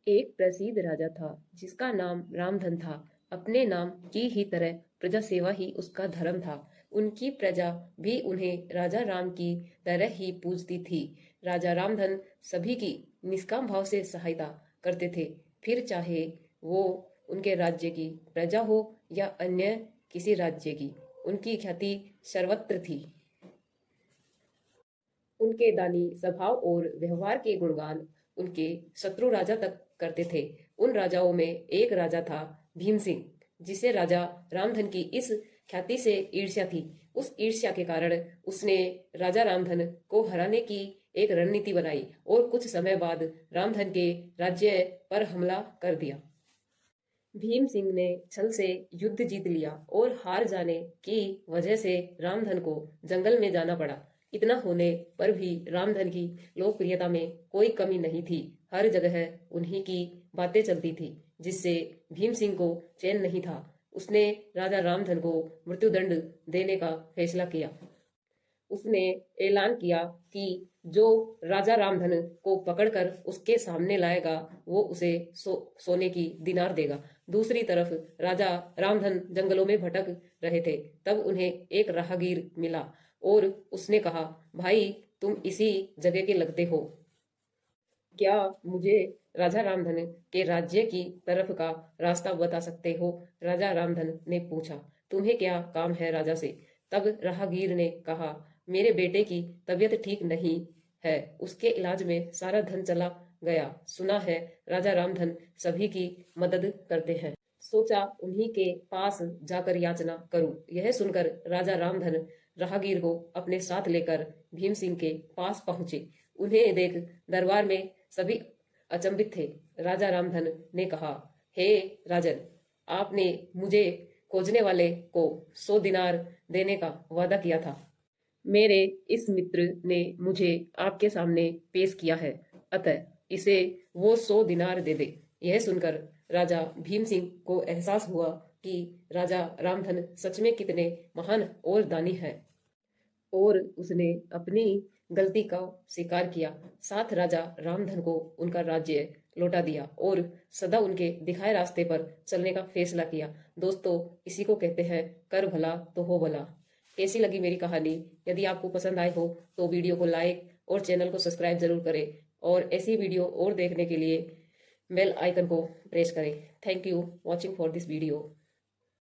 एक प्रसिद्ध राजा था जिसका नाम रामधन था। अपने नाम की ही तरह प्रजा सेवा ही उसका धर्म था। उनकी प्रजा भी उन्हें राजा राम की तरह ही पूजती थी। राजा रामधन सभी की निष्काम भाव से सहायता करते थे, फिर चाहे वो उनके राज्य की प्रजा हो या अन्य किसी राज्य की। उनकी ख्याति सर्वत्र थी। उनके दानी स्वभाव और व्यवहार के गुणगान उनके शत्रु राजा तक करते थे। उन राजाओं में एक राजा था भीम सिंह, जिसे राजा रामधन की इस ख्याति से ईर्ष्या थी। उस ईर्ष्या के कारण उसने राजा रामधन को हराने की एक रणनीति बनाई और कुछ समय बाद रामधन के राज्य पर हमला कर दिया। भीम सिंह ने छल से युद्ध जीत लिया और हार जाने की वजह से रामधन को जंगल में जाना पड़ा। इतना होने पर भी रामधन की लोकप्रियता में कोई कमी नहीं थी। हर जगह उन्हीं की बातें चलती थी, जिससे भीम सिंह को चैन नहीं था। उसने राजा रामधन को मृत्युदंड देने का फैसला किया। उसने ऐलान किया कि जो राजा रामधन को पकड़कर उसके सामने लाएगा वो उसे सोने की दिनार देगा। दूसरी तरफ राजा रामधन जंगलों में भटक रहे थे। तब उन्हें एक राहगीर मिला और उसने कहा, भाई तुम इसी जगह के लगते हो, क्या मुझे राजा रामधन के राज्य की तरफ का रास्ता बता सकते हो? राजा रामधन ने पूछा, तुम्हें क्या काम है राजा से? तब राहगीर ने कहा, मेरे बेटे की तबीयत ठीक नहीं है, उसके इलाज में सारा धन चला गया। सुना है राजा रामधन सभी की मदद करते हैं, सोचा उन्हीं के पास जाकर याचना करूं। यह सुनकर राजा रामधन राहगीर को अपने साथ लेकर भीम सिंह के पास पहुंचे। उन्हें देख दरबार में सभी अचंभित थे। राजा रामधन ने कहा, हे राजन, आपने मुझे खोजने वाले को 100 दिनार देने का वादा किया था। मेरे इस मित्र ने मुझे आपके सामने पेश किया है, अतः इसे वो 100 दिनार दे दे। यह सुनकर राजा भीम सिंह को एहसास हुआ कि राजा रामधन सच में कितने महान और दानी है, और उसने अपनी गलती का स्वीकार किया। साथ राजा रामधन को उनका राज्य लौटा दिया और सदा उनके दिखाए रास्ते पर चलने का फैसला किया। दोस्तों, इसी को कहते हैं कर भला तो हो भला। कैसी लगी मेरी कहानी? यदि आपको पसंद आए हो तो वीडियो को लाइक और चैनल को सब्सक्राइब जरूर करें, और ऐसी वीडियो और देखने के लिए बेल आइकन को प्रेस करें। Thank you watching for this video.